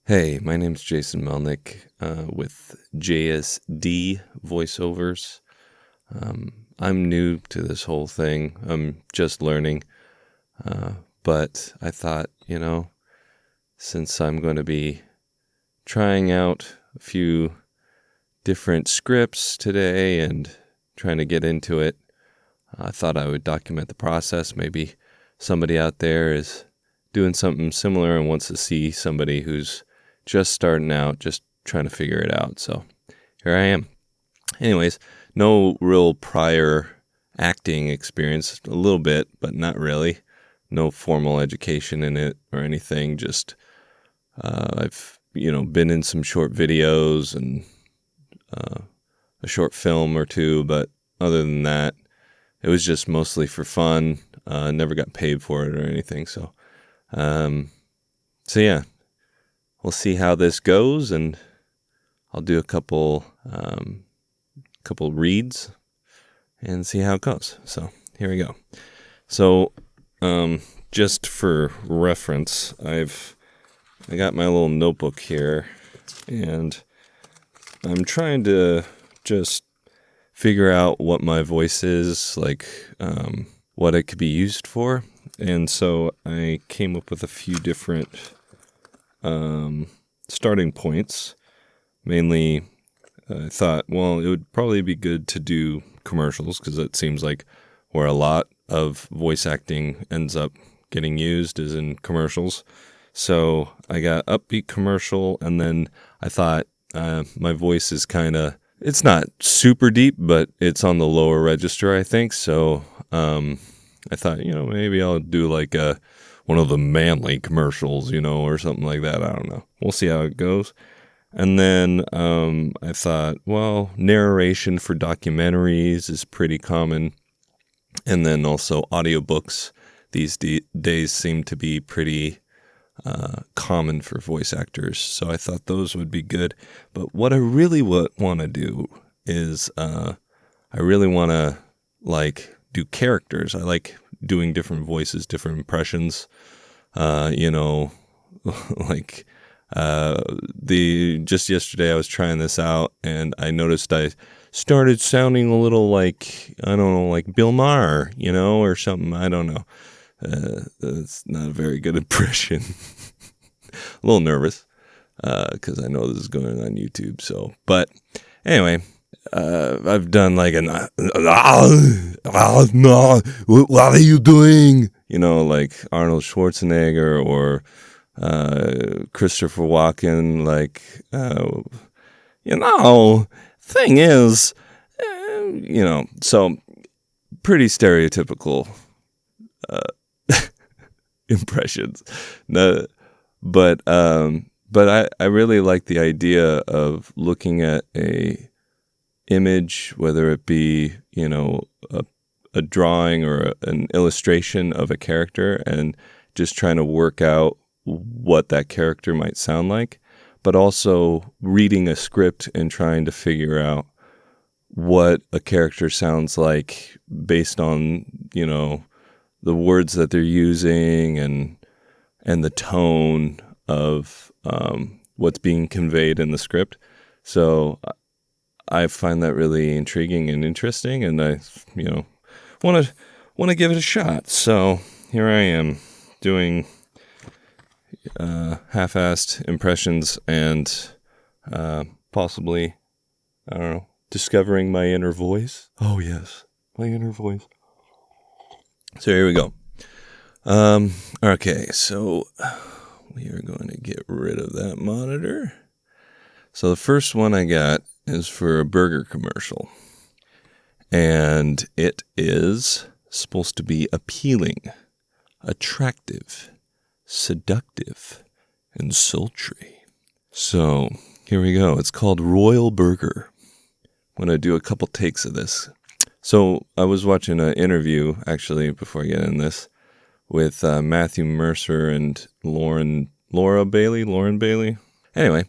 Hey, my name's Jason Melnick with JSD voiceovers. I'm new to this whole thing. I'm just learning. But I thought, since I'm going to be trying out a few different scripts today and trying to get into it, I thought I would document the process. Maybe somebody out there is doing something similar and wants to see somebody who's just starting out, just trying to figure it out. So here I am. Anyways, no real prior acting experience, a little bit, but not really. No formal education in it or anything. Just I've been in some short videos and a short film or two, but other than that, it was just mostly for fun. Never got paid for it or anything. So yeah. We'll see how this goes, and I'll do a couple reads and see how it goes. So here we go. So just for reference, I got my little notebook here, and I'm trying to just figure out what my voice is, like what it could be used for. And so I came up with a few different starting points. Mainly, I thought, well, it would probably be good to do commercials because it seems like where a lot of voice acting ends up getting used is in commercials. So I got upbeat commercial, and then I thought my voice is it's not super deep, but it's on the lower register, I think. So I thought, maybe I'll do like one of the manly commercials, or something like that. I don't know. We'll see how it goes. And then I thought, well, narration for documentaries is pretty common. And then also audiobooks these days seem to be pretty common for voice actors. So I thought those would be good. But what I really want to do is I really want to do characters. I like doing different voices, different impressions. Just yesterday I was trying this out, and I noticed I started sounding a little like, I don't know, like Bill Maher, or something. I don't know. It's not a very good impression. A little nervous because I know this is going on YouTube. So, but anyway. I've done like what are you doing? Like Arnold Schwarzenegger or Christopher Walken. Thing is, so pretty stereotypical impressions. No, but I really like the idea of looking at a image, whether it be a drawing or an illustration of a character, and just trying to work out what that character might sound like, but also reading a script and trying to figure out what a character sounds like based on the words that they're using and the tone of what's being conveyed in the script. So I find that really intriguing and interesting, and I, want to give it a shot. So here I am doing half-assed impressions and possibly, I don't know, discovering my inner voice. Oh yes, my inner voice. So here we go. Okay, so we are going to get rid of that monitor. So the first one I got is for a burger commercial, and it is supposed to be appealing, attractive, seductive, and sultry. So here we go. It's called Royal Burger. I'm going to do a couple takes of this. So I was watching an interview, actually, before I get in this, with Matthew Mercer and Lauren Bailey. Anyway,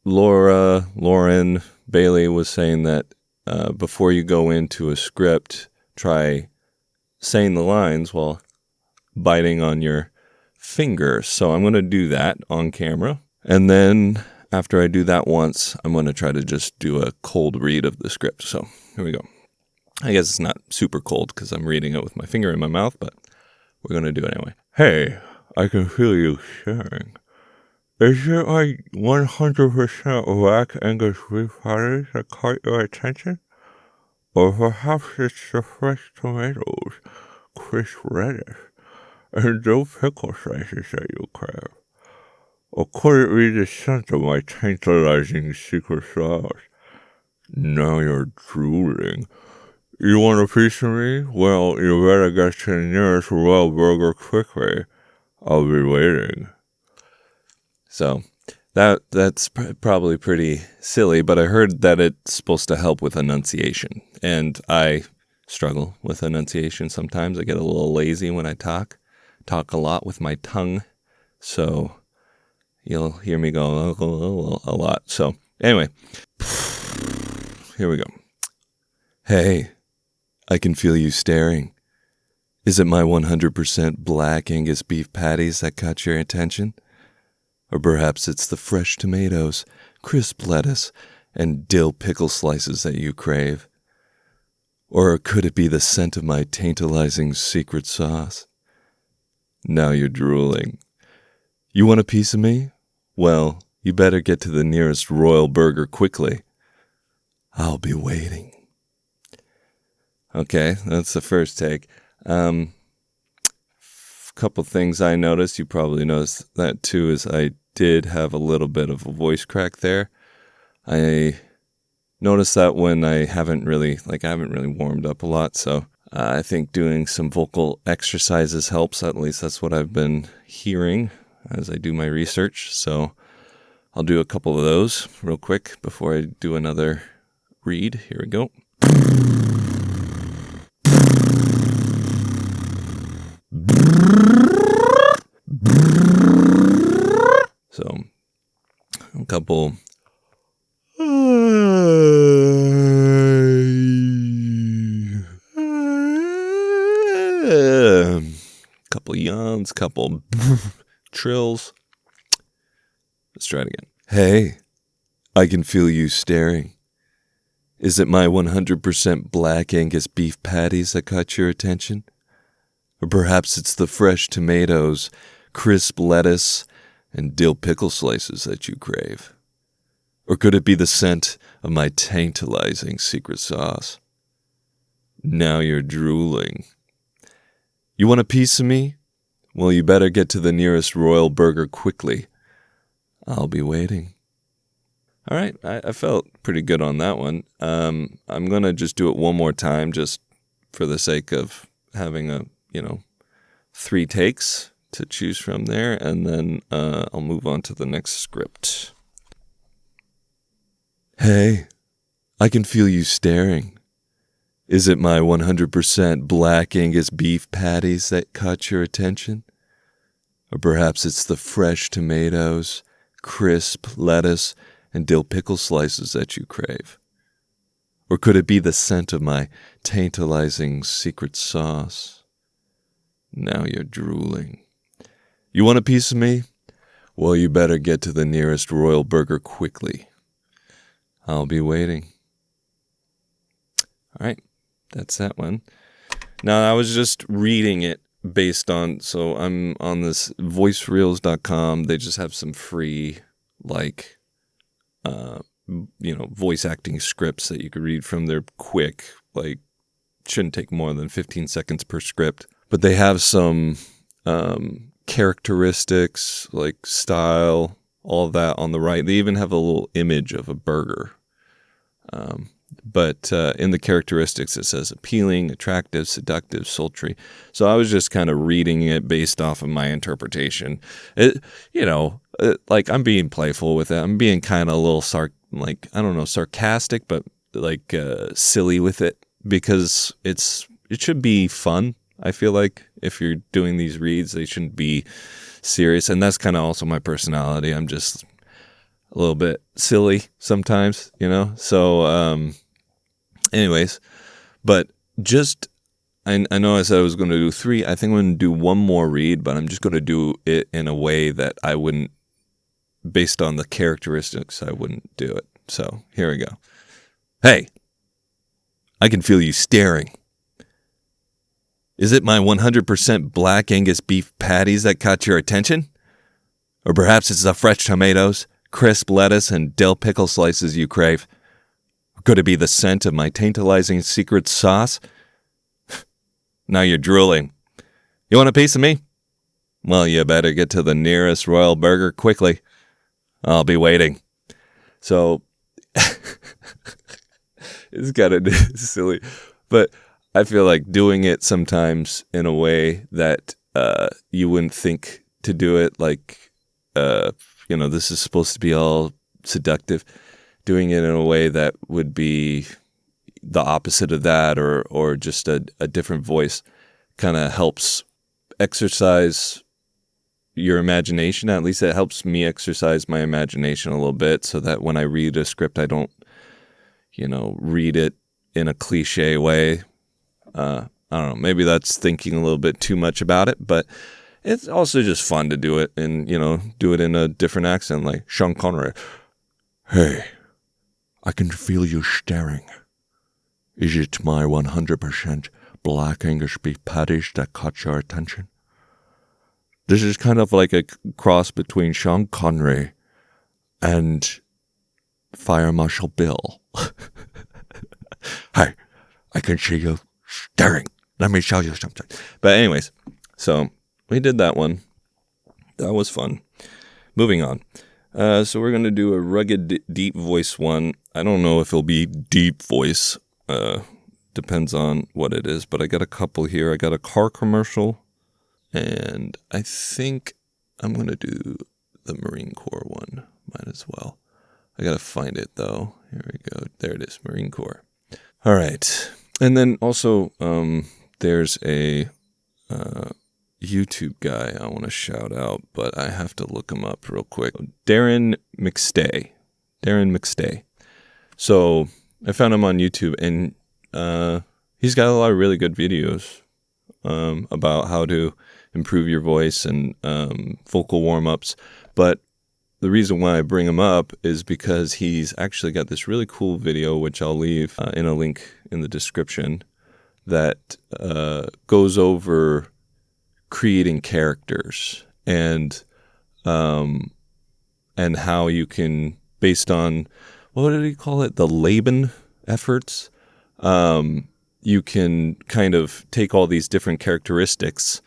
Lauren Bailey was saying that before you go into a script, try saying the lines while biting on your finger. So I'm going to do that on camera. And then after I do that once, I'm going to try to just do a cold read of the script. So here we go. I guess it's not super cold because I'm reading it with my finger in my mouth, but we're going to do it anyway. Hey, I can feel you sharing. Is it like 100% black Angus beef patties that caught your attention? Or perhaps it's the fresh tomatoes, crisp lettuce, and dill pickle slices that you crave? Or could it be the scent of my tantalizing secret sauce? Now you're drooling. You want a piece of me? Well, you better get to the nearest Royal Burger quickly. I'll be waiting. So that's probably pretty silly, but I heard that it's supposed to help with enunciation. And I struggle with enunciation sometimes. I get a little lazy when I talk a lot with my tongue. So you'll hear me go a lot. So anyway, here we go. Hey, I can feel you staring. Is it my 100% black Angus beef patties that caught your attention? Or perhaps it's the fresh tomatoes, crisp lettuce, and dill pickle slices that you crave? Or could it be the scent of my tantalizing secret sauce? Now you're drooling. You want a piece of me? Well, you better get to the nearest Royal Burger quickly. I'll be waiting. Okay, that's the first take. Couple things I noticed, you probably noticed that too, is I did have a little bit of a voice crack there. I noticed that when I haven't really warmed up a lot, so I think doing some vocal exercises helps. At least that's what I've been hearing as I do my research. So I'll do a couple of those real quick before I do another read. Here we go. So a couple yawns, couple trills. Let's try it again. Hey, I can feel you staring. Is it my 100% black Angus beef patties that caught your attention? Or perhaps it's the fresh tomatoes, crisp lettuce, and dill pickle slices that you crave? Or could it be the scent of my tantalizing secret sauce? Now you're drooling. You want a piece of me? Well, you better get to the nearest Royal Burger quickly. I'll be waiting. All right, I felt pretty good on that one. I'm going to just do it one more time just for the sake of having 3 takes to choose from there, and then I'll move on to the next script. Hey, I can feel you staring. Is it my 100% black Angus beef patties that caught your attention? Or perhaps it's the fresh tomatoes, crisp lettuce, and dill pickle slices that you crave? Or could it be the scent of my tantalizing secret sauce? Now you're drooling. You want a piece of me? Well, you better get to the nearest Royal Burger quickly. I'll be waiting. All right, that's that one. Now, I was just reading it based on, so I'm on this voicereels.com. They just have some free, voice acting scripts that you could read from. They're quick, shouldn't take more than 15 seconds per script. But they have some characteristics, like style, all of that on the right. They even have a little image of a burger. But in the characteristics, it says appealing, attractive, seductive, sultry. So I was just kind of reading it based off of my interpretation. I'm being playful with it. I'm being kind of a little sarcastic, but silly with it, because it should be fun. I feel like if you're doing these reads, they shouldn't be serious. And that's kind of also my personality. I'm just a little bit silly sometimes, So, anyways, but just I know I said I was going to do 3. I think I'm going to do one more read, but I'm just going to do it in a way that I wouldn't, based on the characteristics, I wouldn't do it. So here we go. Hey, I can feel you staring. Is it my 100% black Angus beef patties that caught your attention? Or perhaps it's the fresh tomatoes, crisp lettuce, and dill pickle slices you crave? Or could it be the scent of my tantalizing secret sauce? Now you're drooling. You want a piece of me? Well, you better get to the nearest Royal Burger quickly. I'll be waiting. So, it's kind of silly, but I feel like doing it sometimes in a way that you wouldn't think to do it. Like, this is supposed to be all seductive. Doing it in a way that would be the opposite of that, or just a different voice, kind of helps exercise your imagination. At least it helps me exercise my imagination a little bit, so that when I read a script, I don't, read it in a cliche way. I don't know, maybe that's thinking a little bit too much about it, but it's also just fun to do it and, do it in a different accent, like Sean Connery. Hey, I can feel you staring. Is it my 100% black Angus beef patties that caught your attention? This is kind of like a cross between Sean Connery and Fire Marshal Bill. Hey, I can see you staring. Let me show you something. But anyways, so we did that one. That was fun. Moving on. So we're going to do a rugged, deep voice one. I don't know if it'll be deep voice. Depends on what it is. But I got a couple here. I got a car commercial. And I think I'm going to do the Marine Corps one. Might as well. I got to find it, though. Here we go. There it is. Marine Corps. All right. And then also, there's a YouTube guy I want to shout out, but I have to look him up real quick. Darren McStay. So I found him on YouTube, and he's got a lot of really good videos about how to improve your voice and vocal warm-ups. But the reason why I bring him up is because he's actually got this really cool video, which I'll leave in a link in the description, that goes over creating characters and how you can, based on, what did he call it? The Laban efforts. You can kind of take all these different characteristics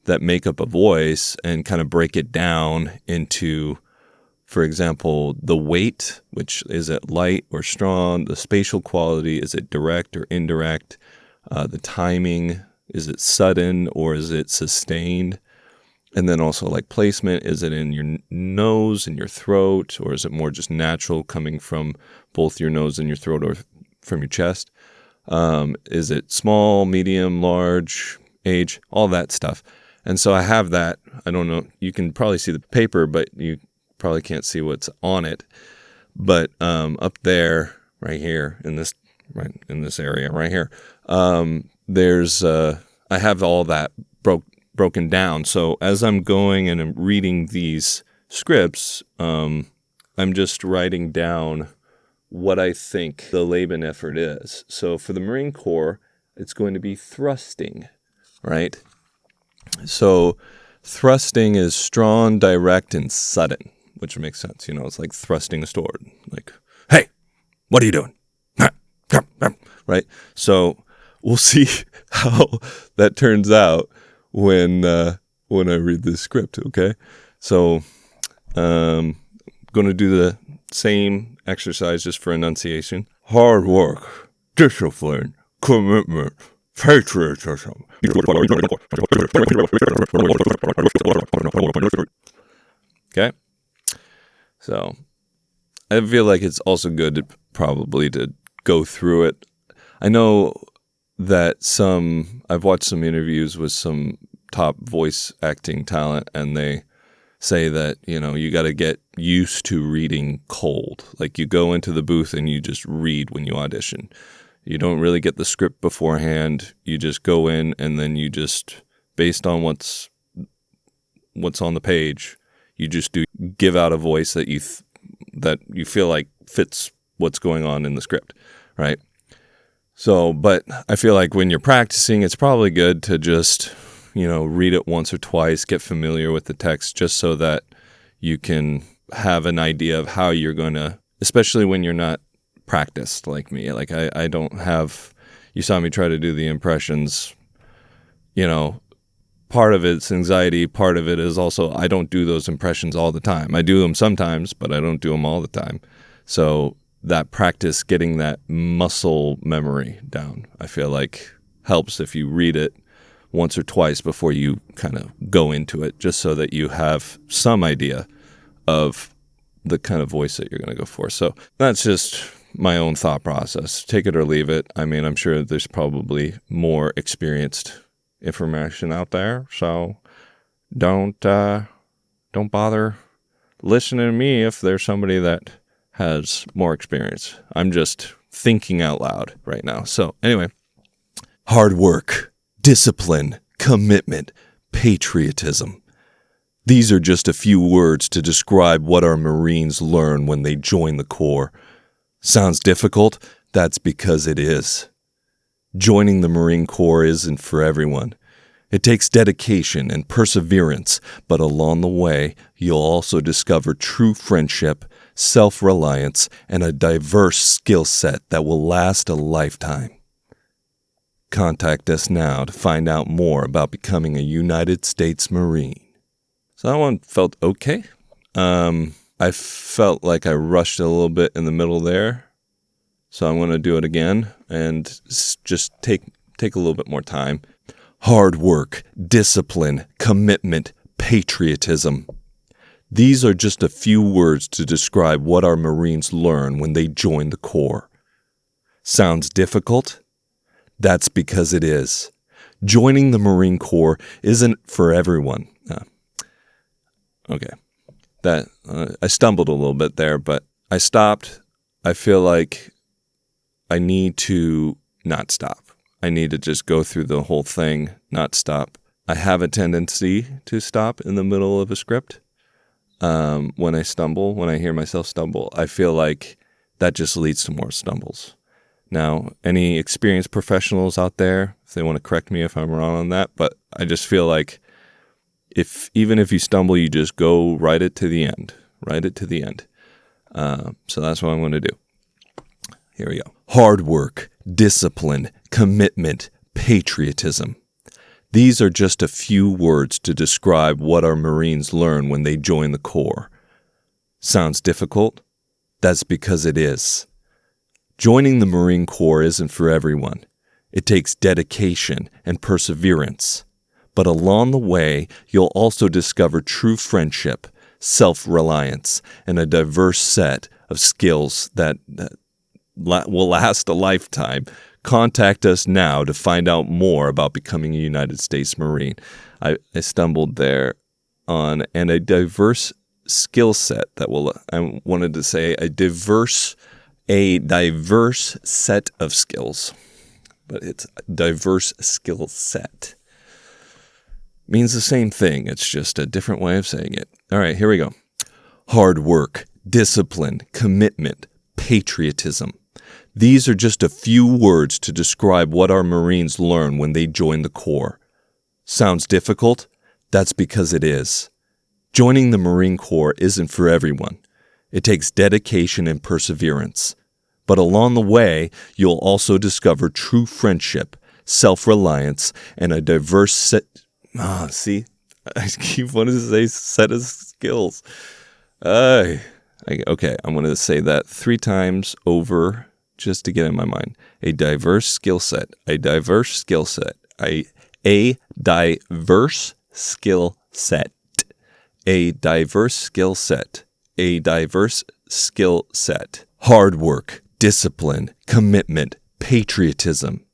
that make up a voice and kind of break it down into, for example, the weight, which is it light or strong, the spatial quality, is it direct or indirect, the timing, is it sudden or is it sustained, and then also like placement, is it in your nose and your throat, or is it more just natural coming from both your nose and your throat or from your chest, is it small, medium, large, age, all that stuff. And so I have that. I don't know, you can probably see the paper, but you probably can't see what's on it. But up there, right here, in this area right here, there's I have all that broken down. So as I'm going and I'm reading these scripts, I'm just writing down what I think the Laban effort is. So for the Marine Corps, it's going to be thrusting, right? So thrusting is strong, direct, and sudden, which makes sense. It's like thrusting a sword. Like, hey, what are you doing? Right? So we'll see how that turns out when I read this script, okay? So going to do the same exercise just for enunciation. Hard work, discipline, commitment, patriotism. Okay? So I feel like it's also good probably to go through it. I know that I've watched some interviews with some top voice acting talent, and they say that, you got to get used to reading cold. Like, you go into the booth and you just read when you audition. You don't really get the script beforehand. You just go in and then you just, based on what's on the page, you just give out a voice that you feel like fits what's going on in the script, right? So, but I feel like when you're practicing, it's probably good to just, read it once or twice, get familiar with the text, just so that you can have an idea of how you're going to, especially when you're not practiced like me. Like I don't have, you saw me try to do the impressions, part of it's anxiety, part of it is also I don't do those impressions all the time. I do them sometimes, but I don't do them all the time. So that practice, getting that muscle memory down, I feel like helps if you read it once or twice before you kind of go into it, just so that you have some idea of the kind of voice that you're going to go for. So that's just my own thought process. Take it or leave it. I mean, I'm sure there's probably more experienced information out there, so don't bother listening to me if there's somebody that has more experience. I'm just thinking out loud right now. So anyway, hard work, discipline, commitment, patriotism. These are just a few words to describe what our Marines learn when they join the Corps. Sounds difficult? That's because it is. Joining the Marine Corps isn't for everyone. It takes dedication and perseverance, but along the way, you'll also discover true friendship, self-reliance, and a diverse skill set that will last a lifetime. Contact us now to find out more about becoming a United States Marine. So that one felt okay. I felt like I rushed a little bit in the middle there. So I'm going to do it again and just take a little bit more time. Hard work, discipline, commitment, patriotism. These are just a few words to describe what our Marines learn when they join the Corps. Sounds difficult? That's because it is. Joining the Marine Corps isn't for everyone. Okay. That I stumbled a little bit there, but I stopped. I feel like I need to not stop. I need to just go through the whole thing, not stop. I have a tendency to stop in the middle of a script. When I hear myself stumble, I feel like that just leads to more stumbles. Now, any experienced professionals out there, if they want to correct me if I'm wrong on that, but I just feel like even if you stumble, you just go write it to the end. Write it to the end. So that's what I'm going to do. Here we go. Hard work, discipline, commitment, patriotism. These are just a few words to describe what our Marines learn when they join the Corps. Sounds difficult? That's because it is. Joining the Marine Corps isn't for everyone. It takes dedication and perseverance. But along the way, you'll also discover true friendship, self-reliance, and a diverse set of skills that will last a lifetime. Contact us now to find out more about becoming a United States Marine. I stumbled there on and a diverse skill set that I wanted to say a diverse set of skills, but it's a diverse skill set. Means the same thing. It's just a different way of saying it. All right, here we go. Hard work, discipline, commitment, patriotism. These are just a few words to describe what our Marines learn when they join the Corps. Sounds difficult? That's because it is. Joining the Marine Corps isn't for everyone. It takes dedication and perseverance. But along the way, you'll also discover true friendship, self-reliance, and a diverse set... see? I keep wanting to say set of skills. Okay, I'm going to say that 3 times over just to get in my mind. A diverse skill set. A diverse skill set. A diverse skill set. A diverse skill set. A diverse skill set. Hard work, discipline, commitment, patriotism.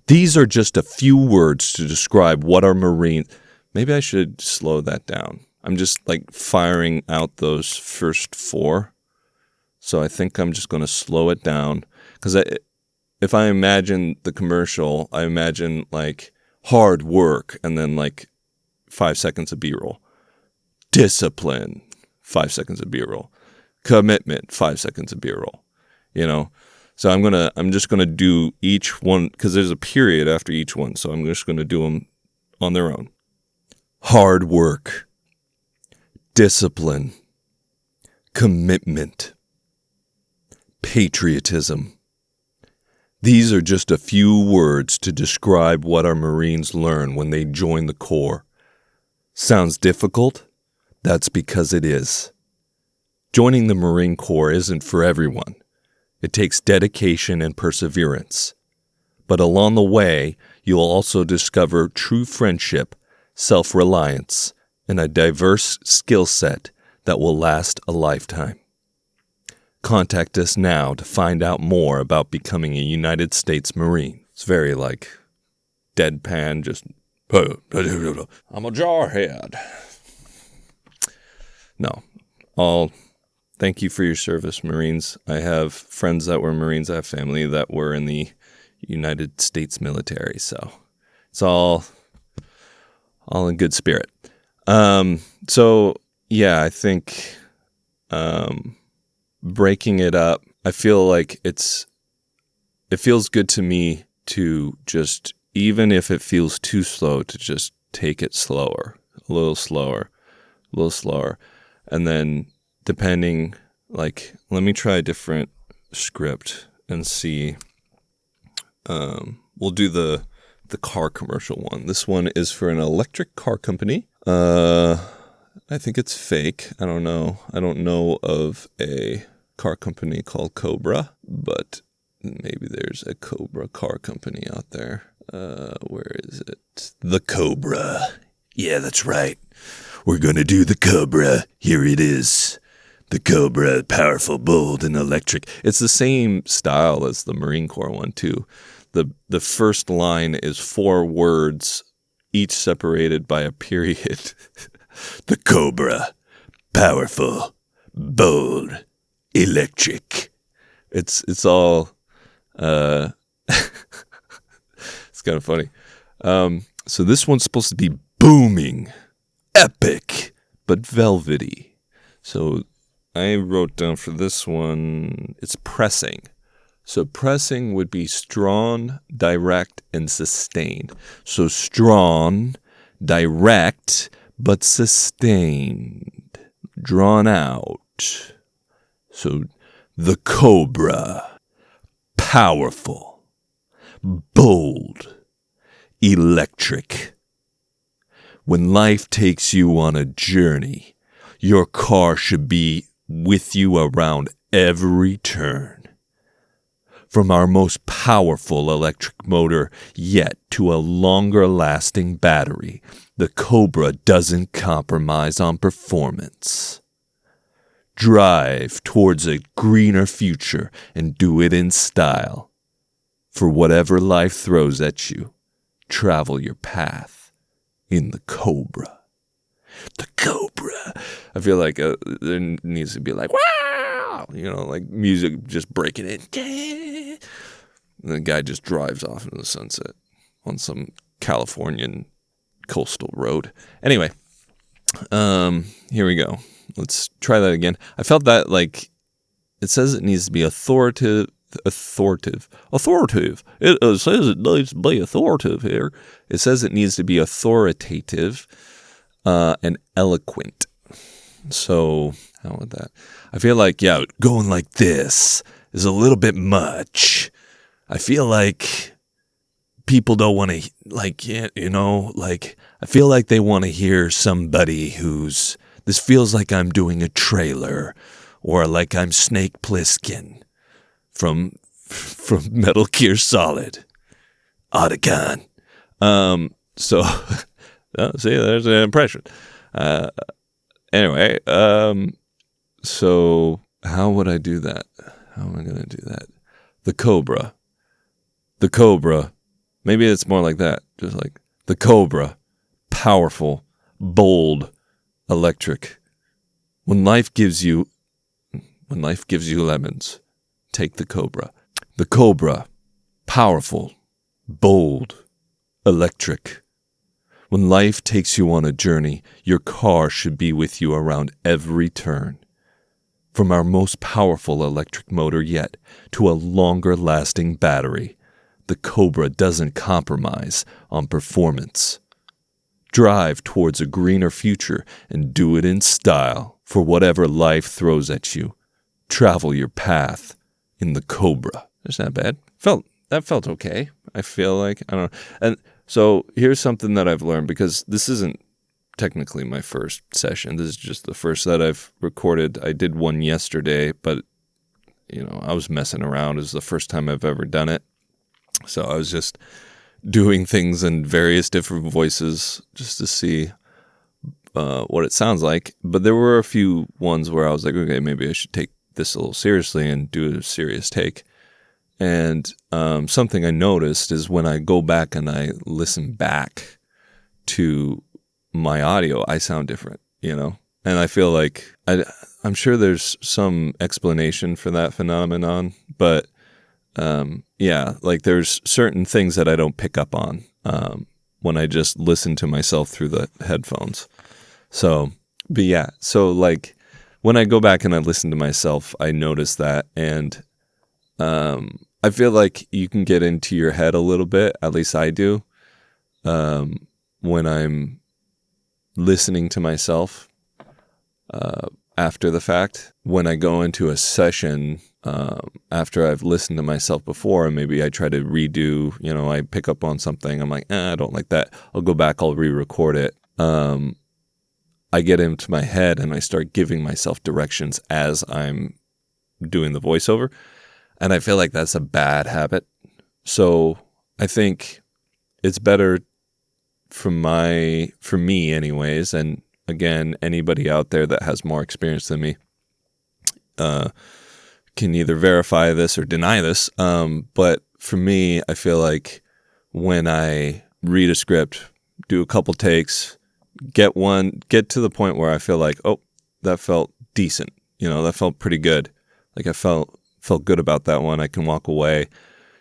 These are just a few words to describe what our Marine... Maybe I should slow that down. I'm just firing out those first 4. So I think I'm just going to slow it down because if I imagine the commercial, I imagine like hard work and then like 5 seconds of B-roll. Discipline, 5 seconds of B-roll. Commitment, 5 seconds of B-roll. You know? So I'm just gonna do each one because there's a period after each one. So I'm just gonna do them on their own. Hard work, discipline, commitment, patriotism. These are just a few words to describe what our Marines learn when they join the Corps. Sounds difficult? That's because it is. Joining the Marine Corps isn't for everyone. It takes dedication and perseverance. But along the way, you'll also discover true friendship, self-reliance, and a diverse skill set that will last a lifetime. Contact us now to find out more about becoming a United States Marine. It's very like deadpan, just, I'm a jarhead. No, thank you for your service, Marines. I have friends that were Marines. I have family that were in the United States military, so it's all in good spirit. So yeah, I think breaking it up, I feel like it feels good to me to just, even if it feels too slow, to just take it slower, a little slower. And then depending, like, let me try a different script and see. We'll do the car commercial one. This one is for an electric car company. I think it's fake. I don't know. I don't know of a car company called Cobra, but maybe there's a Cobra car company out there. Where is it? The Cobra. Yeah, that's right. We're gonna do the Cobra. Here it is. The Cobra, powerful, bold, and electric. It's the same style as the Marine Corps one, too. The first line is 4 words, each separated by a period. The Cobra, powerful, bold, electric. It's all it's kind of funny. So this one's supposed to be booming, epic, but velvety. So I wrote down for this one, it's pressing. So pressing would be strong, direct, and sustained. So strong, direct, but sustained, drawn out. So the Cobra, powerful, bold, electric. When life takes you on a journey, your car should be with you around every turn. From our most powerful electric motor yet to a longer-lasting battery, the Cobra doesn't compromise on performance. Drive towards a greener future and do it in style. For whatever life throws at you, travel your path in the Cobra. The Cobra. I feel like there needs to be like, wow, like music just breaking in. And the guy just drives off into the sunset on some Californian coastal road. Anyway, here we go. Let's try that again. I felt that like it says it needs to be authoritative. It says it needs to be authoritative here. It says it needs to be authoritative and eloquent. So how would that? I feel like, going like this is a little bit much. I feel like people don't want to, I feel like they want to hear somebody who's, this feels like I'm doing a trailer, or like I'm Snake Plissken from Metal Gear Solid. Otacon. So, see, there's an impression. Anyway, so how would I do that? How am I going to do that? The Cobra. The Cobra. Maybe it's more like that. Just like the Cobra. Powerful, bold, electric. When life gives you lemons, take the Cobra. The Cobra. Powerful, bold, electric. When life takes you on a journey, your car should be with you around every turn. From our most powerful electric motor yet to a longer-lasting battery, the Cobra doesn't compromise on performance. Drive towards a greener future and do it in style for whatever life throws at you. Travel your path in the Cobra. That's not bad. That felt okay. I feel like, I don't know. And so here's something that I've learned, because this isn't technically my first session. This is just the first that I've recorded. I did one yesterday, but I was messing around. It was the first time I've ever done it. So I was just doing things in various different voices just to see what it sounds like. But there were a few ones where I was like, okay, maybe I should take this a little seriously and do a serious take. And something I noticed is when I go back and I listen back to my audio, I sound different, and I feel like I'm sure there's some explanation for that phenomenon, but like there's certain things that I don't pick up on when I just listen to myself through the headphones. So like when I go back and I listen to myself, I notice that, and I feel like you can get into your head a little bit, at least I do, when I'm listening to myself after the fact. When I go into a session after I've listened to myself before, and maybe I try to redo, I pick up on something, I'm like, I don't like that. I'll go back, I'll re-record it. I get into my head and I start giving myself directions as I'm doing the voiceover. And I feel like that's a bad habit. So I think it's better for me anyways, and again, anybody out there that has more experience than me can either verify this or deny this. But for me, I feel like when I read a script, do a couple takes, get to the point where I feel like, oh, that felt decent. That felt pretty good. Like I felt good about that one. I can walk away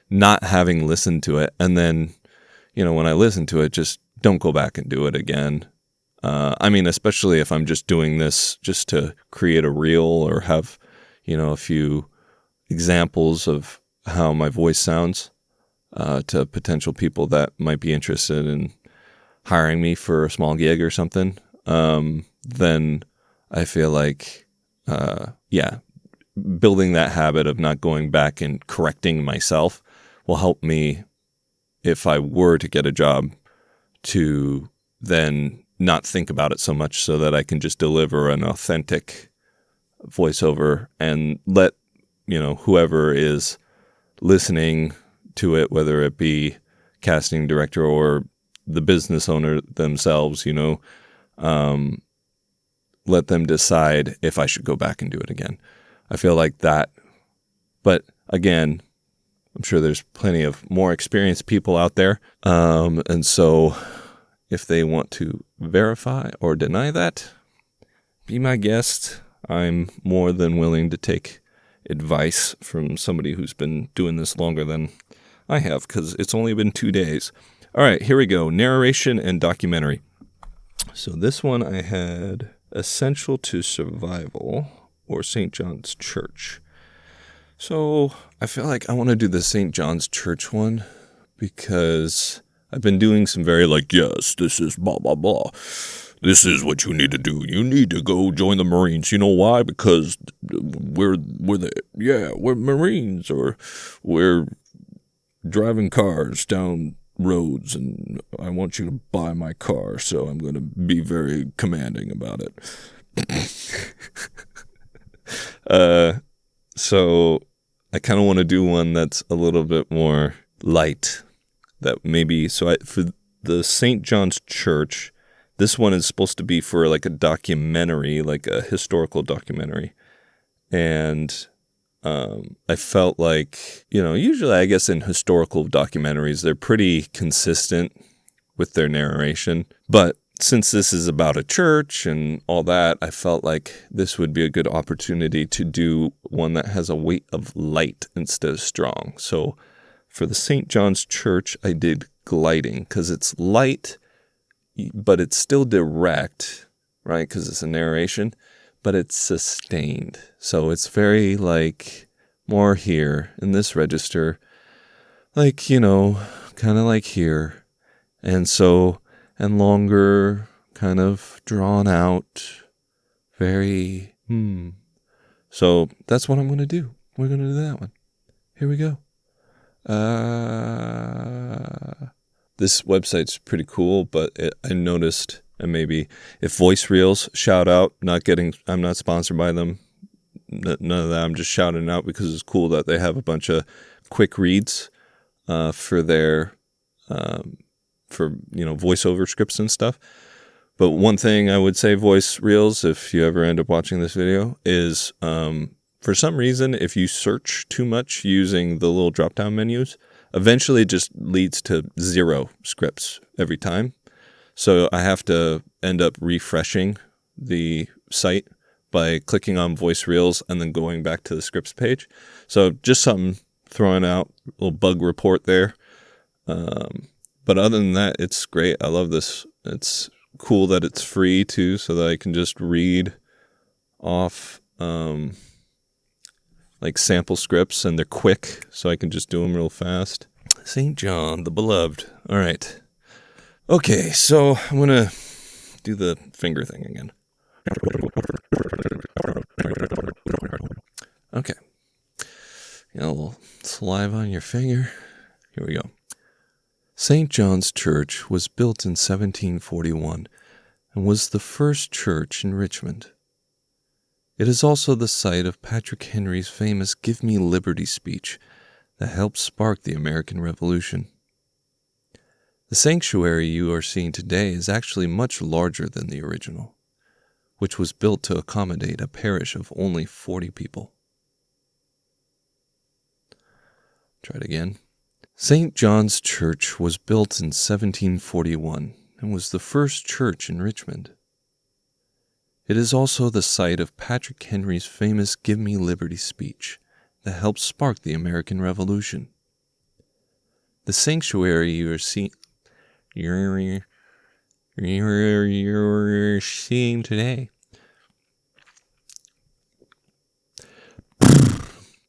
not having listened to it. And then, when I listen to it, just don't go back and do it again. Especially if I'm just doing this just to create a reel or have, a few examples of how my voice sounds to potential people that might be interested in hiring me for a small gig or something. Then I feel like, building that habit of not going back and correcting myself will help me if I were to get a job to then not think about it so much, so that I can just deliver an authentic voiceover and let, whoever is listening to it, whether it be casting director or the business owner themselves, let them decide if I should go back and do it again. I feel like that. But again, I'm sure there's plenty of more experienced people out there. And so if they want to verify or deny that, be my guest. I'm more than willing to take advice from somebody who's been doing this longer than I have, because it's only been 2 days. All right, here we go. Narration and documentary. So this one I had Essential to Survival or St. John's Church. So I feel like I want to do the St. John's Church one because I've been doing some very yes, this is blah, blah, blah. This is what you need to do. You need to go join the Marines. You know why? Because we're Marines, or we're driving cars down roads and I want you to buy my car, so I'm going to be very commanding about it. So I kind of want to do one that's a little bit more light. That maybe, for the St. John's Church, this one is supposed to be for like a documentary, like a historical documentary. And I felt like, usually I guess in historical documentaries, they're pretty consistent with their narration. But since this is about a church and all that, I felt like this would be a good opportunity to do one that has a weight of light instead of strong. So For the St. John's Church, I did gliding because it's light, but it's still direct, right? Because it's a narration, but it's sustained. So it's very like more here in this register, like, kind of like here. And longer, kind of drawn out, very, So that's what I'm going to do. We're going to do that one. Here we go. This website's pretty cool, but I noticed, and maybe if Voice Reels, shout out, I'm not sponsored by them. None of that. I'm just shouting out because it's cool that they have a bunch of quick reads for their voiceover scripts and stuff. But one thing I would say, Voice Reels, if you ever end up watching this video, is for some reason, if you search too much using the little drop-down menus, eventually it just leads to 0 scripts every time. So I have to end up refreshing the site by clicking on Voice Reels and then going back to the scripts page. So just something throwing out, a little bug report there. But other than that, it's great. I love this. It's cool that it's free too, so that I can just read off like sample scripts, and they're quick, so I can just do them real fast. St. John, the Beloved. All right. Okay, so I'm going to do the finger thing again. Okay. Got a little saliva on your finger. Here we go. St. John's Church was built in 1741 and was the first church in Richmond. It is also the site of Patrick Henry's famous Give Me Liberty speech that helped spark the American Revolution. The sanctuary you are seeing today is actually much larger than the original, which was built to accommodate a parish of only 40 people. Try it again. St. John's Church was built in 1741 and was the first church in Richmond. It is also the site of Patrick Henry's famous Give Me Liberty speech that helped spark the American Revolution. The sanctuary you're seeing today.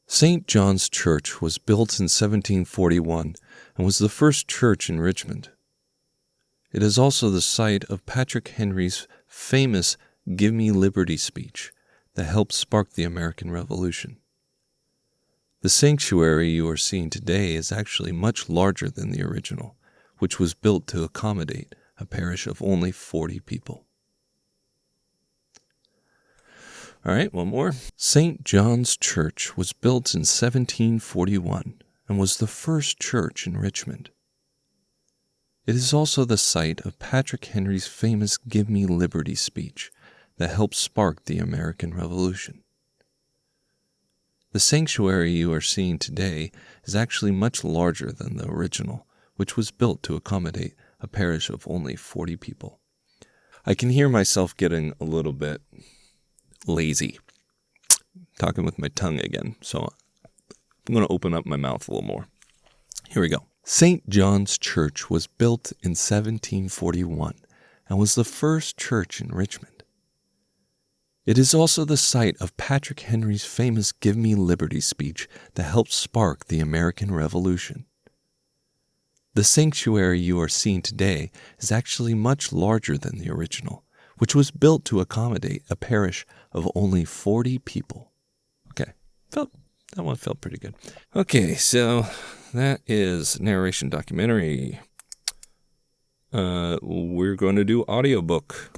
St. John's Church was built in 1741 and was the first church in Richmond. It is also the site of Patrick Henry's famous Give Me Liberty speech that helped spark the American Revolution. The sanctuary you are seeing today is actually much larger than the original, which was built to accommodate a parish of only 40 people. All right, one more. St. John's Church was built in 1741 and was the first church in Richmond. It is also the site of Patrick Henry's famous Give Me Liberty speech that helped spark the American Revolution. The sanctuary you are seeing today is actually much larger than the original, which was built to accommodate a parish of only 40 people. I can hear myself getting a little bit lazy, talking with my tongue again, so I'm going to open up my mouth a little more. Here we go. St. John's Church was built in 1741 and was the first church in Richmond. It is also the site of Patrick Henry's famous Give Me Liberty speech that helped spark the American Revolution. The sanctuary you are seeing today is actually much larger than the original, which was built to accommodate a parish of only 40 people. Okay, that one felt pretty good. Okay, so that is narration documentary. We're going to do audiobook.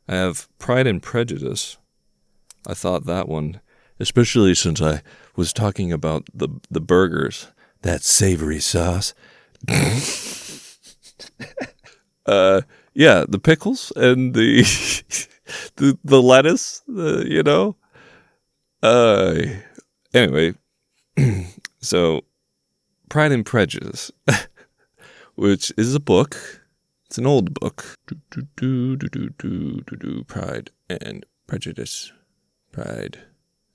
I have Pride and Prejudice. I thought that one, especially since I was talking about the burgers, that savory sauce. Yeah, the pickles and the lettuce, Anyway, so Pride and Prejudice, which is a book. It's an old book. Pride and Prejudice. Pride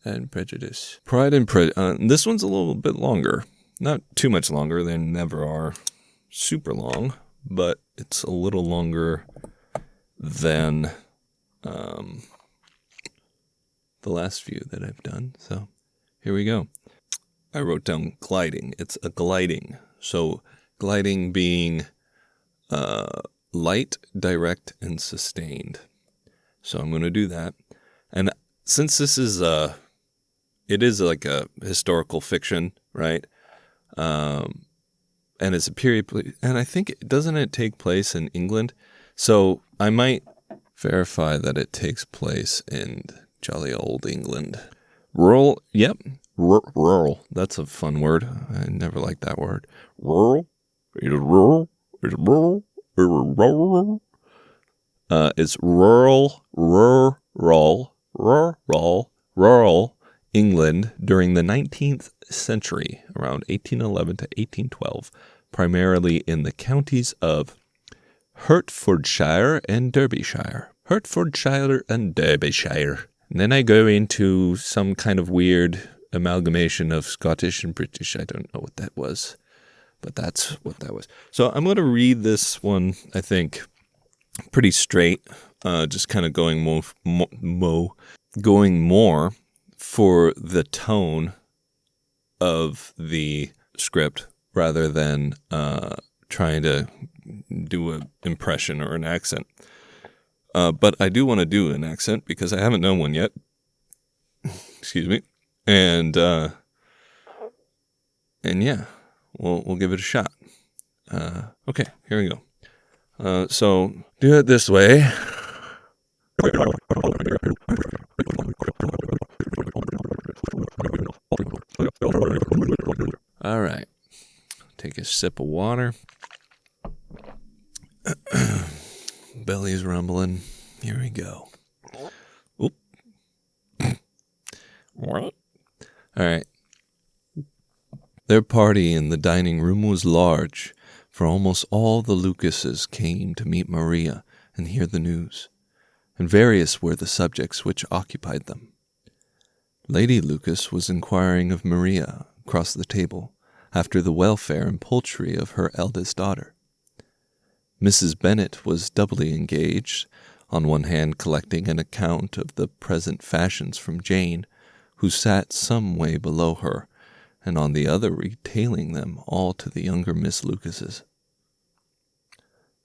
and Prejudice. Pride and Prejudice. This one's a little bit longer. Not too much longer. They never are super long, but it's a little longer than the last few that I've done. So here we go. I wrote down gliding. It's a gliding. So gliding being light, direct, and sustained. So I'm going to do that. And since this is it is like a historical fiction, right? And it's a period, and I think, doesn't it take place in England? So I might verify that it takes place in jolly old England. Rural, yep, rural. That's a fun word. I never liked that word. Rural, is rural, is rural, is rural. It's rural England during the 19th century, around 1811 to 1812, primarily in the counties of Hertfordshire and Derbyshire. Hertfordshire and Derbyshire. And then I go into some kind of weird amalgamation of Scottish and British. I don't know what that was, but that's what that was. So I'm going to read this one, I think, pretty straight, just kind of going going more for the tone of the script rather than trying to do an impression or an accent. But I do want to do an accent because I haven't done one yet. Excuse me. And yeah, we'll give it a shot. Okay, here we go. So do it this way. All right. Take a sip of water. Belly's rumbling. Here we go. Oop. What? All right. Their party in the dining room was large, for almost all the Lucases came to meet Maria and hear the news, and various were the subjects which occupied them. Lady Lucas was inquiring of Maria across the table after the welfare and poultry of her eldest daughter. Mrs. Bennet was doubly engaged, on one hand collecting an account of the present fashions from Jane, who sat some way below her, and on the other retailing them all to the younger Miss Lucases.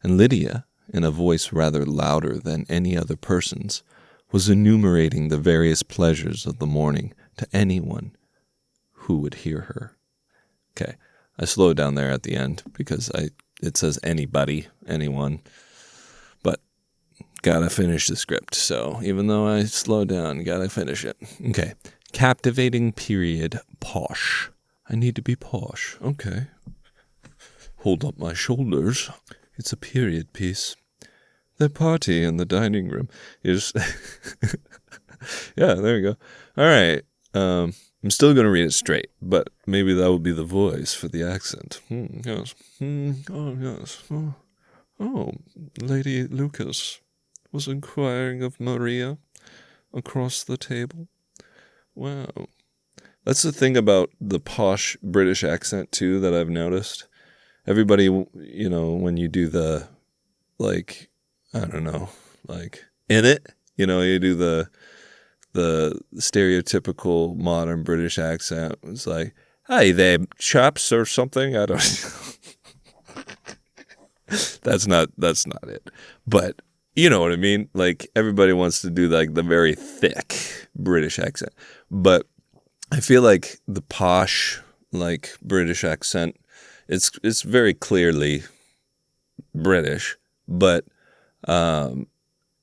And Lydia, in a voice rather louder than any other person's, was enumerating the various pleasures of the morning to anyone who would hear her. Okay, I slowed down there at the end because it says anybody, anyone, but gotta finish the script. So even though I slowed down, gotta finish it. Okay, captivating period, posh. I need to be posh. Okay. Hold up my shoulders. It's a period piece. The party in the dining room is... Yeah, there we go. All right. I'm still going to read it straight, but maybe that will be the voice for the accent. Yes. Oh, yes. Oh, Lady Lucas was inquiring of Maria across the table. Wow. That's the thing about the posh British accent, too, that I've noticed. Everybody, you know, when you do the, like, I don't know, like, in it, you know, you do the stereotypical modern British accent. It's like, hey there, chaps, or something. I don't know. That's not it. But you know what I mean? Like, everybody wants to do, like, the very thick British accent. But I feel like the posh, like, British accent, it's very clearly British, but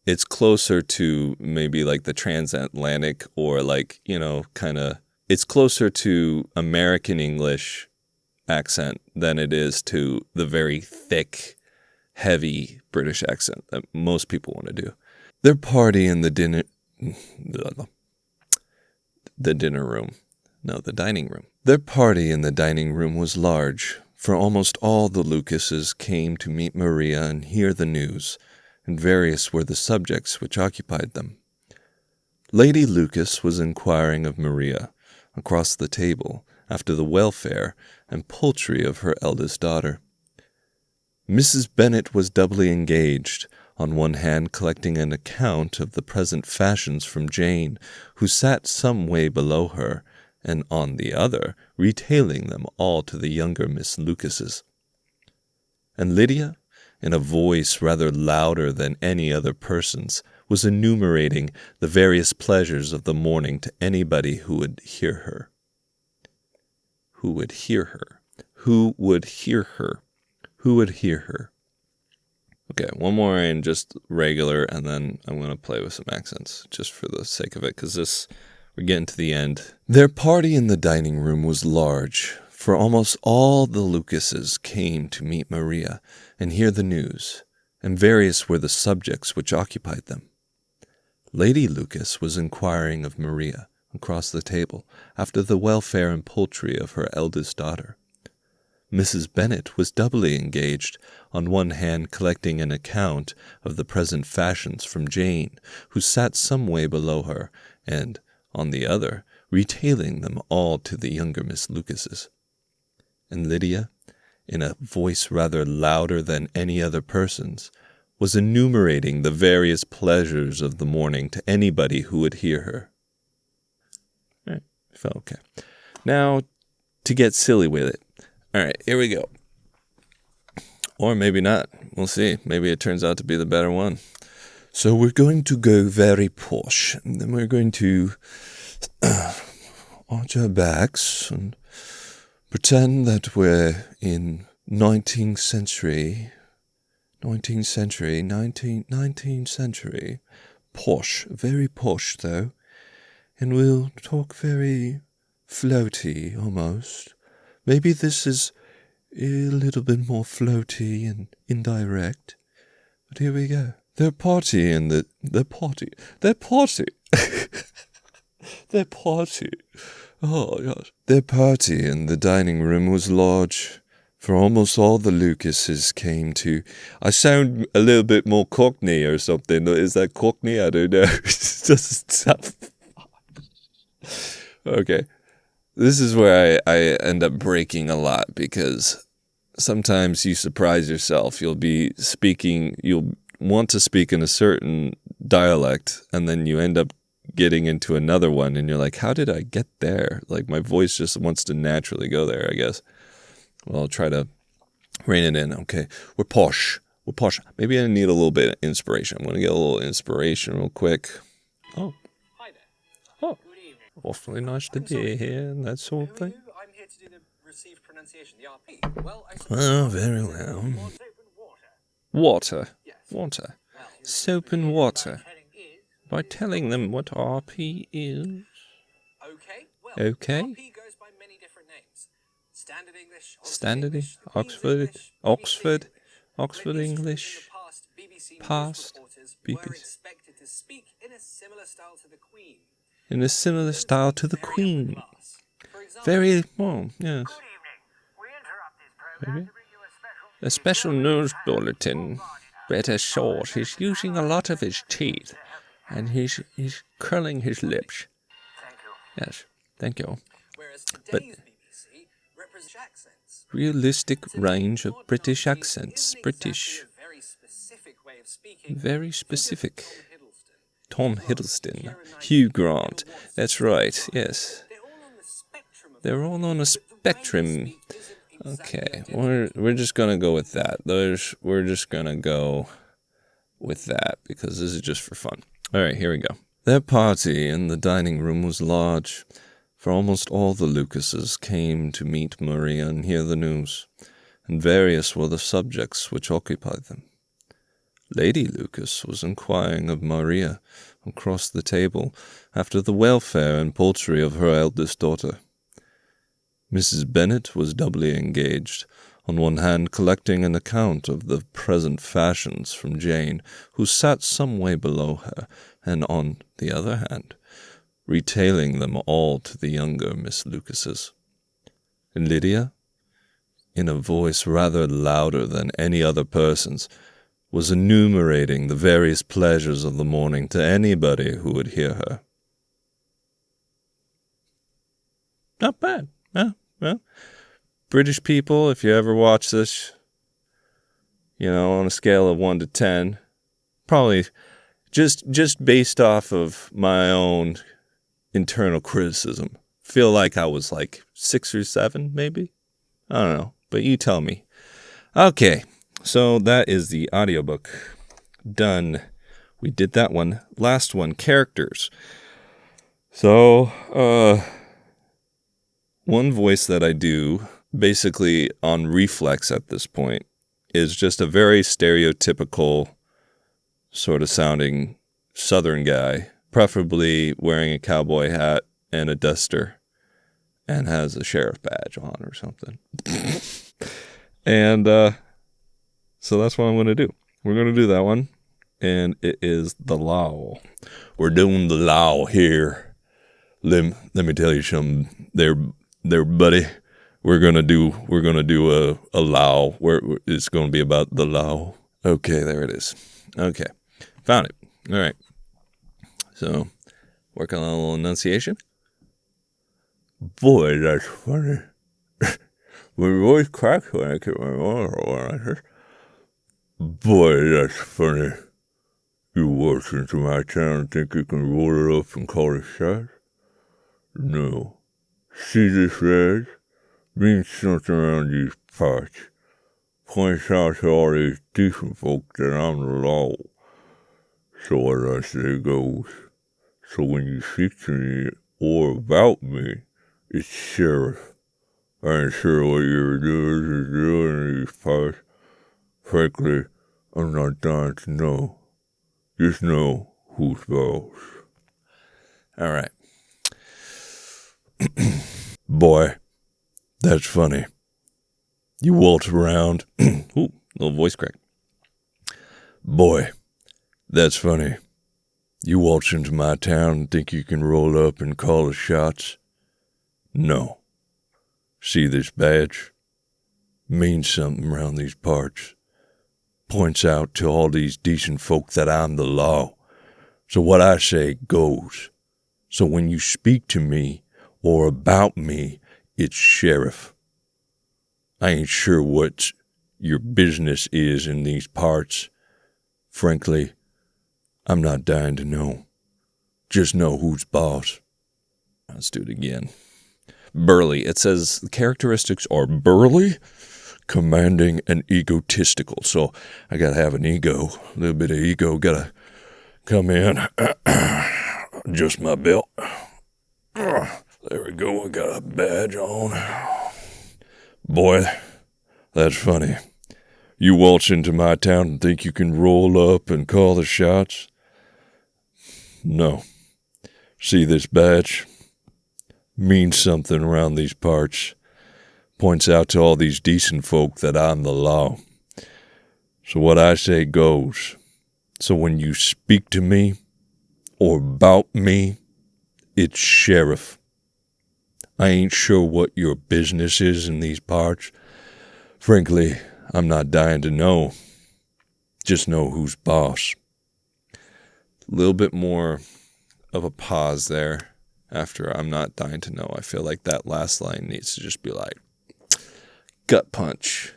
it's closer to maybe like the transatlantic, or like, you know, kind of, it's closer to American English accent than it is to the very thick, heavy British accent that most people want to do. Their party in the dining room. Their party in the dining room was large, for almost all the Lucases came to meet Maria and hear the news, and various were the subjects which occupied them. Lady Lucas was inquiring of Maria, across the table, after the welfare and poultry of her eldest daughter. Mrs. Bennet was doubly engaged, on one hand collecting an account of the present fashions from Jane, who sat some way below her, and on the other retailing them all to the younger Miss Lucases. And Lydia, in a voice rather louder than any other person's, was enumerating the various pleasures of the morning to anybody who would hear her. Who would hear her? Who would hear her? Who would hear her? Okay, one more in just regular, and then I'm going to play with some accents, just for the sake of it, because we're getting to the end. Their party in the dining room was large, for almost all the Lucases came to meet Maria and hear the news, and various were the subjects which occupied them. Lady Lucas was inquiring of Maria, across the table, after the welfare and poultry of her eldest daughter. Mrs. Bennet was doubly engaged, on one hand collecting an account of the present fashions from Jane, who sat some way below her, and, on the other, retailing them all to the younger Miss Lucases. And Lydia, in a voice rather louder than any other person's, was enumerating the various pleasures of the morning to anybody who would hear her. All right, felt okay. Now, to get silly with it. All right, here we go. Or maybe not. We'll see. Maybe it turns out to be the better one. So we're going to go very posh. And then we're going to arch our backs and pretend that we're in 19th century. Posh. Very posh, though. And we'll talk very floaty, almost. Maybe this is a little bit more floaty and indirect. But here we go. Their party. Oh, yes. Their party in the dining room was large, for almost all the Lucases came to... I sound a little bit more Cockney or something. Is that Cockney? I don't know. It doesn't sound... Okay. This is where I end up breaking a lot, because sometimes you surprise yourself. You'll want to speak in a certain dialect, and then you end up getting into another one, and you're like, how did I get there? Like, my voice just wants to naturally go there, I guess. Well, I'll try to rein it in. Okay, we're posh. Maybe I need a little bit of inspiration. I'm going to get a little inspiration real quick. Oh. Hi there. Oh. Good evening. Awfully nice to be here and that sort of thing. I'm here to do the received pronunciation, the RP. Well, Very well. Water. Water. Yes. Water. Well, Soap and water. by By telling them what RP is. Okay. Well, Okay. RP goes by many different names. Standard English, Standard, English, the Queen's Oxford, English, Oxford, BBC English. Oxford But it's true, English. in the past, BBC Past, news reporters BBC. were expected to speak in a similar style to the Queen. In a similar style to the Very upper Queen. class. For example, Very, well, yes. Good evening. We interrupt this program Maybe. to bring you A special news bulletin. Better short. He's using a lot of his teeth. And he's curling his lips. Thank you. Yes, thank you. whereas But- today's BBC represents accents. Realistic Today's range of broadcast British piece accents. isn't British. exactly a very specific way of speaking. Very Think of specific. Tom Tom Hiddleston, Hiddleston. Keira Hugh Knightley, Grant. Emma Watson, That's right, yes. They're all on the spectrum of They're all on a but the way they spectrum. speak isn't exactly Okay, identical. we're just gonna go with that. We're just gonna go with that, because this is just for fun. Alright, here we go. Their party in the dining room was large, for almost all the Lucases came to meet Maria and hear the news, and various were the subjects which occupied them. Lady Lucas was inquiring of Maria across the table after the welfare and poultry of her eldest daughter. Mrs. Bennet was doubly engaged, on one hand collecting an account of the present fashions from Jane, who sat some way below her, and on the other hand, retailing them all to the younger Miss Lucases. And Lydia, in a voice rather louder than any other person's, was enumerating the various pleasures of the morning to anybody who would hear her. Not bad. Yeah, well, British people, if you ever watch this, on a scale of 1 to 10, probably just based off of my own internal criticism, feel like I was like 6 or 7, maybe? I don't know, but you tell me. Okay, so that is the audiobook. Done. We did that one. Last one, characters. So, one voice that I do, basically on reflex at this point, is just a very stereotypical sort of sounding Southern guy, preferably wearing a cowboy hat and a duster, and has a sheriff badge on or something. And so that's what I'm going to do. We're going to do that one, and it is the law. We're doing the law here. Let me tell you something, there, buddy. We're gonna do a law where it's gonna be about the law. Okay, there it is. Okay, found it. All right. So, work on a little enunciation. Boy, that's funny. My voice cracks when I get my water. Boy, that's funny. You walk into my town and think you can roll it up and call it shots? No. See this red? Means something around these parts. Points out to all these decent folk that I'm the law. So as I say goes. So when you speak to me or about me, it's sheriff. I ain't sure what you're doing in these parts. Frankly, I'm not dying to know. Just know who's boss. All right. Boy, that's funny. You waltz around. Ooh, little voice crack. Boy, that's funny. You waltz into my town and think you can roll up and call the shots? No. See this badge? Means something around these parts. Points out to all these decent folk that I'm the law. So what I say goes. So when you speak to me or about me, it's sheriff. I ain't sure what your business is in these parts. Frankly, I'm not dying to know. Just know who's boss. Let's do it again. Burly. It says the characteristics are burly, commanding, and egotistical. So I gotta have an ego, a little bit of ego. Gotta come in, adjust my belt. There we go. I got a badge on. Boy, that's funny. You waltz into my town and think you can roll up and call the shots? No. See this badge? Means something around these parts. Points out to all these decent folk that I'm the law. So what I say goes. So when you speak to me or about me, it's sheriff. I ain't sure what your business is in these parts. Frankly, I'm not dying to know. Just know who's boss. A little bit more of a pause there after I'm not dying to know. I feel like that last line needs to just be like, gut punch.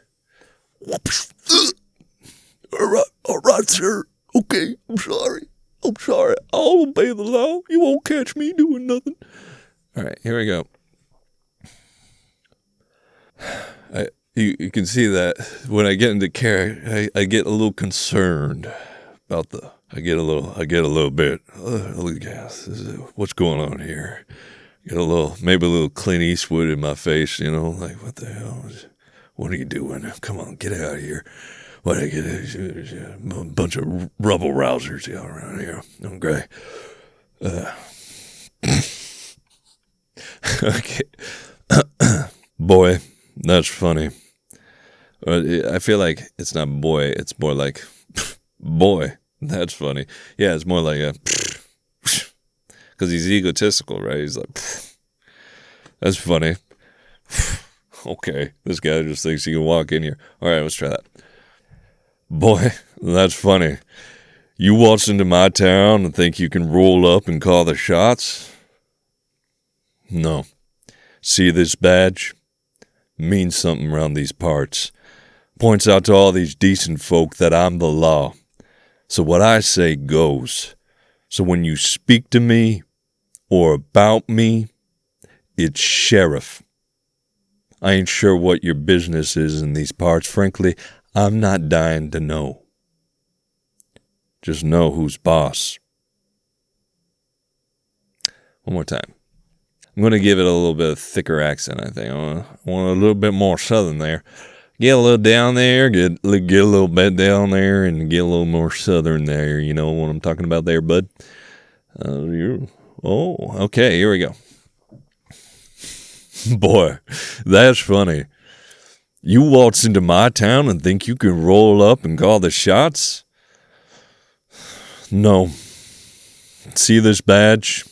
All right, sir. Okay, I'm sorry. I'll obey the law. You won't catch me doing nothing. All right, here we go. You can see that when I get into character, I get a little concerned about I get a little bit. What's going on here? Maybe a little Clint Eastwood in my face, like what the hell? What are you doing? Come on, get out of here. What I get a bunch of rubble rousers around here. Okay. Okay. Boy, that's funny. I feel like it's not boy, it's more like boy. That's funny. Yeah, it's more like a because he's egotistical, right? He's like, that's funny. Okay, this guy just thinks he can walk in here. All right, let's try that. Boy, that's funny. You waltz into my town and think you can roll up and call the shots? No. See this badge? Means something around these parts. Points out to all these decent folk that I'm the law. So what I say goes. So when you speak to me or about me, it's sheriff. I ain't sure what your business is in these parts. Frankly, I'm not dying to know. Just know who's boss. One more time. I'm going to give it a little bit of thicker accent, I think. I want a little bit more southern there. Get a little down there, get a little bit down there, and get a little more southern there. You know what I'm talking about there, bud? Okay, here we go. Boy, that's funny. You waltz into my town and think you can roll up and call the shots? No. See this badge?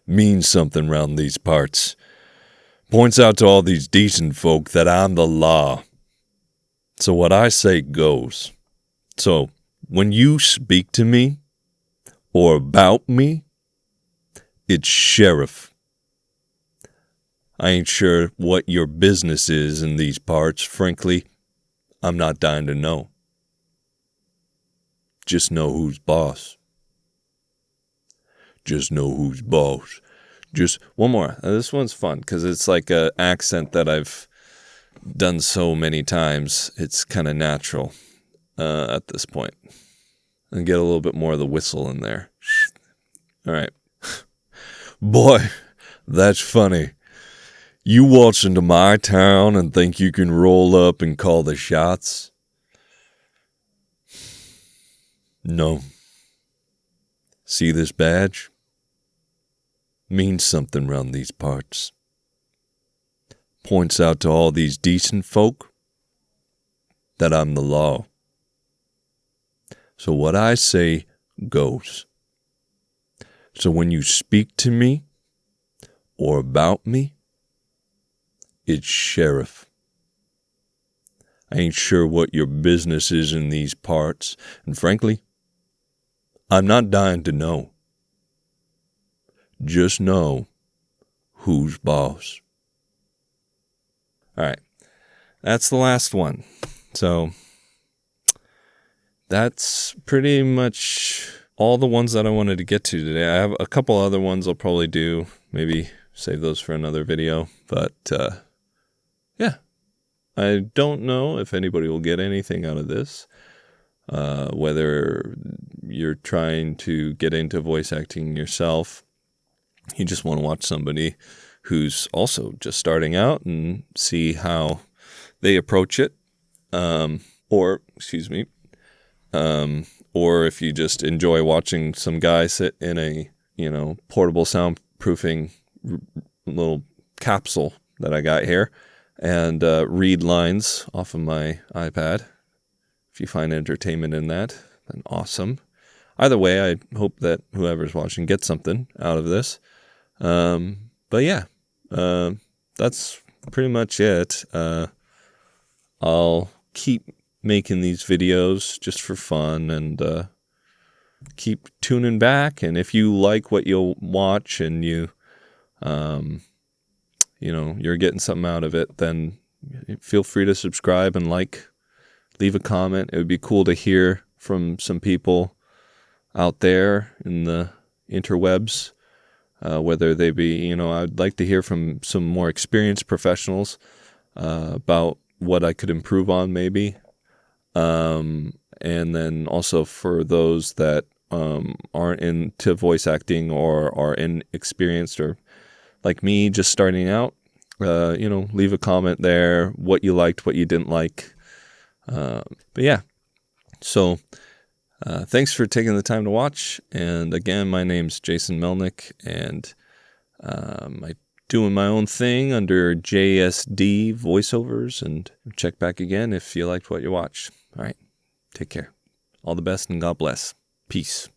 Means something round these parts. Points out to all these decent folk that I'm the law. So what I say goes. So when you speak to me or about me, it's sheriff. I ain't sure what your business is in these parts. Frankly, I'm not dying to know. Just know who's boss. Just know who's boss. Just one more. This one's fun because it's like an accent that I've done so many times. It's kind of natural at this point. And get a little bit more of the whistle in there. All right. Boy, that's funny. You waltz into my town and think you can roll up and call the shots? No. See this badge? Means something round these parts. Points out to all these decent folk that I'm the law. So what I say goes. So when you speak to me or about me, it's sheriff. I ain't sure what your business is in these parts, and frankly, I'm not dying to know. Just know who's boss. All right, that's the last one. So that's pretty much all the ones that I wanted to get to today. I have a couple other ones I'll probably do, maybe save those for another video, but yeah, I don't know if anybody will get anything out of this. Whether you're trying to get into voice acting yourself, you just want to watch somebody who's also just starting out and see how they approach it, or if you just enjoy watching some guy sit in a portable soundproofing little capsule that I got here and read lines off of my iPad. If you find entertainment in that, then awesome. Either way, I hope that whoever's watching gets something out of this. But yeah, that's pretty much it. I'll keep making these videos just for fun and keep tuning back. And if you like what you'll watch and you're getting something out of it, then feel free to subscribe and leave a comment. It would be cool to hear from some people out there in the interwebs, whether they be, I'd like to hear from some more experienced professionals about what I could improve on maybe. And then also for those that aren't into voice acting or are inexperienced or like me just starting out, leave a comment there, what you liked, what you didn't like. But yeah, so thanks for taking the time to watch. And again, my name's Jason Melnick, and I'm doing my own thing under JSD voiceovers. And check back again if you liked what you watched. All right, take care. All the best, and God bless. Peace.